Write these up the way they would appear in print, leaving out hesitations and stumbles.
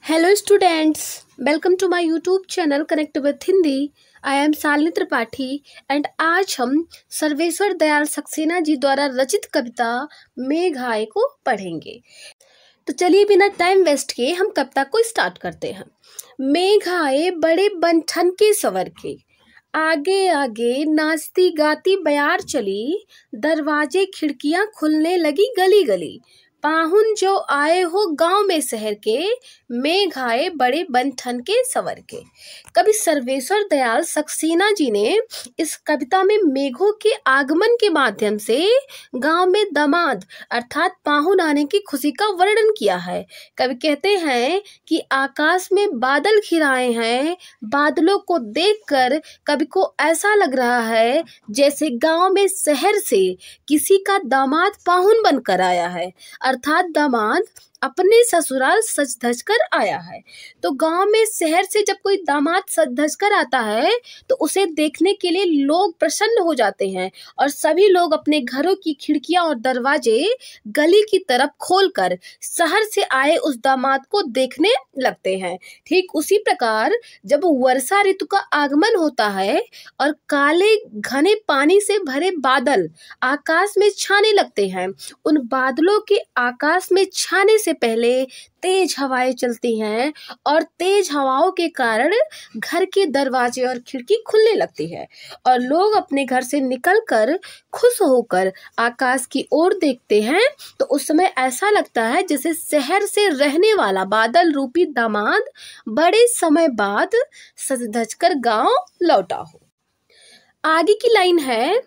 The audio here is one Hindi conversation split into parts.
Hello students, welcome to my YouTube channel Connect with Hindi. I am Shalini Tripathi and आज हम सर्वेश्वर दयाल सक्सेना जी द्वारा रचित कविता मेघ आए को पढ़ेंगे। तो चलिए बिना टाइम वेस्ट किए हम कविता को स्टार्ट करते हैं। मेघ आए बड़े बनठन के सवर के, आगे आगे नाचती गाती बयार चली, दरवाजे खिड़कियां खुलने लगी गली गली। पाहुन जो आए हो गांव में शहर के, मेघ आए बड़े बनठन के सवर के। कवि सर्वेश्वर दयाल सक्सेना जी ने इस कविता में मेघों के आगमन के माध्यम से गांव में दामाद अर्थात पाहुन आने की खुशी का वर्णन किया है। कवि कहते हैं कि आकाश में बादल घिराए हैं, बादलों को देखकर कवि को ऐसा लग रहा है जैसे गांव में शहर से किसी का दामाद पाहुन बनकर आया है, अर्थात दामाद अपने ससुराल सज धज कर आया है। तो गांव में शहर से जब कोई दामाद सज धज कर आता है तो उसे देखने के लिए लोग प्रसन्न हो जाते हैं और सभी लोग अपने घरों की खिड़कियां और दरवाजे गली की तरफ खोलकर शहर से आए उस दामाद को देखने लगते हैं। ठीक उसी प्रकार जब वर्षा ऋतु का आगमन होता है और काले घने पानी से भरे बादल आकाश में छाने लगते हैं, उन बादलों के आकाश में छाने से पहले तेज हवाएं चलती हैं और तेज हवाओं के कारण घर के दरवाजे और खिड़की खुलने लगती है और लोग अपने घर से निकलकर खुश होकर आकाश की ओर देखते हैं। तो उस समय ऐसा लगता है जैसे शहर से रहने वाला बादल रूपी दामाद बड़े समय बाद सज धज कर गांव लौटा हो। आगे की लाइन है,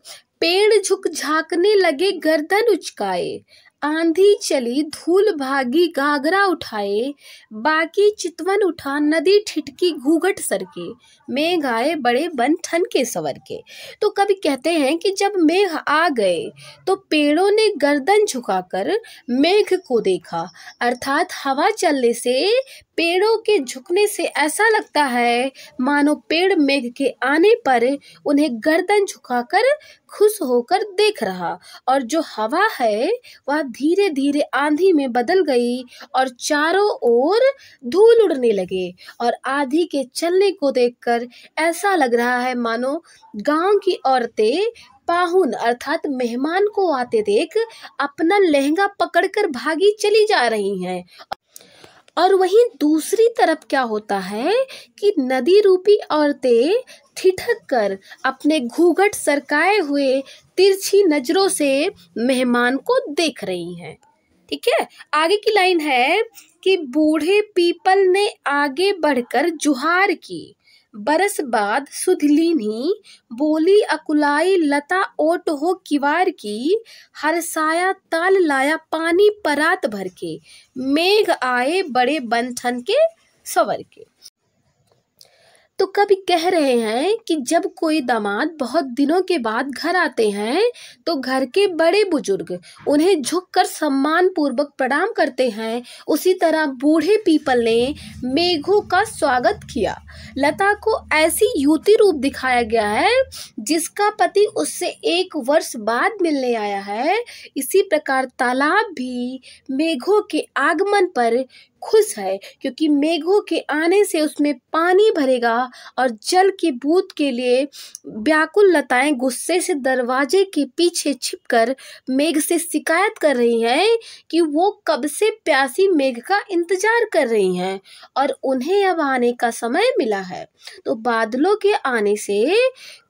पेड़ झुक झांकने लगे गर्दन उचकाए, आंधी चली धूल भागी घाघरा उठाए, बाकी चितवन उठा नदी ठिठकी घूघट सरके, मेघ आए बड़े बनठन के सवर के। तो कवि कहते हैं कि जब मेघ आ गए तो पेड़ों ने गर्दन झुकाकर मेघ को देखा, अर्थात हवा चलने से पेड़ों के झुकने से ऐसा लगता है मानो पेड़ मेघ के आने पर उन्हें गर्दन झुकाकर खुश होकर देख रहा, और जो हवा है वह धीरे धीरे आंधी में बदल गई और चारों ओर धूल उड़ने लगे और आंधी के चलने को देखकर ऐसा लग रहा है मानो गांव की औरतें पाहुन अर्थात मेहमान को आते देख अपना लहंगा पकड़कर भागी चली जा रही हैं। और वहीं दूसरी तरफ क्या होता है कि नदी रूपी औरतें ठिठक कर अपने घूंघट सरकाए हुए तिरछी नजरों से मेहमान को देख रही हैं। ठीक है, आगे की लाइन है कि बूढ़े पीपल ने आगे बढ़कर जुहार की, बरस बाद सुधलीनी बोली अकुलाई लता ओट हो किवार की, हरसाया ताल लाया पानी परात भर के, मेघ आए बड़े बनठन के सवर के। तो कवि कह रहे हैं कि जब कोई दामाद बहुत दिनों के बाद घर आते हैं तो घर के बड़े बुजुर्ग उन्हें झुककर सम्मान पूर्वक प्रणाम करते हैं, उसी तरह बूढ़े पीपल ने मेघों का स्वागत किया। लता को ऐसी युवती रूप दिखाया गया है जिसका पति उससे 1 वर्ष बाद मिलने आया है। इसी प्रकार तालाब भी मेघों के आगमन पर खुश है क्योंकि मेघों के आने से उसमें पानी भरेगा और जल की बूंद के लिए व्याकुल लताएं गुस्से से दरवाजे के पीछे छिपकर मेघ से शिकायत कर रही हैं कि वो कब से प्यासी मेघ का इंतजार कर रही हैं और उन्हें अब आने का समय मिला है। तो बादलों के आने से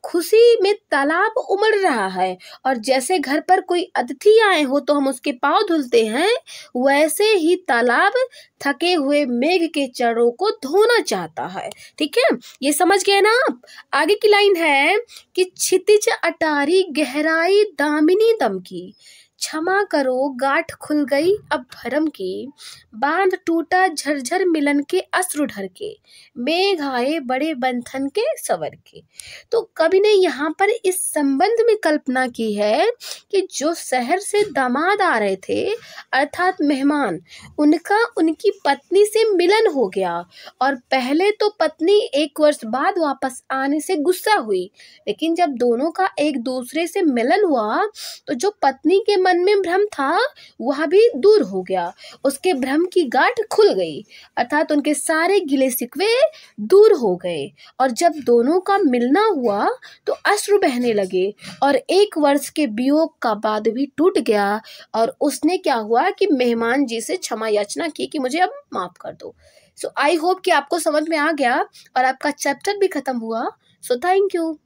खुशी में तालाब उमड़ रहा है और जैसे घर पर कोई अतिथि आए हो तो हम उसके पांव धुलते हैं, वैसे ही तालाब थके हुए मेघ के चरणों को धोना चाहता है। ठीक है, ये समझ गए ना आप। आगे की लाइन है कि क्षितिज अटारी गहराई दामिनी दम की, क्षमा करो गांठ खुल गई अब भरम की, बांध टूटा झरझर मिलन के अश्रु ढर के, मेघ आए बड़े बंधन के सवर के। तो कवि ने यहाँ पर इस संबंध में कल्पना की है कि जो शहर से दामाद आ रहे थे अर्थात मेहमान, उनका उनकी पत्नी से मिलन हो गया और पहले तो पत्नी 1 वर्ष बाद वापस आने से गुस्सा हुई, लेकिन जब दोनों का एक दूसरे से मिलन हुआ तो जो पत्नी के मन मन में भ्रम था वह भी दूर हो गया। उसके भ्रम की गांठ खुल गई, अर्थात उनके सारे गिले शिकवे दूर हो गए। और जब दोनों का मिलना हुआ तो अश्रु बहने लगे और 1 वर्ष के वियोग का बांध भी टूट गया। और उसने क्या हुआ कि मेहमान जी से क्षमा याचना की कि मुझे अब माफ कर दो। सो आई होप कि आपको समझ में आ गया और आपका चैप्टर भी खत्म हुआ। So thank you.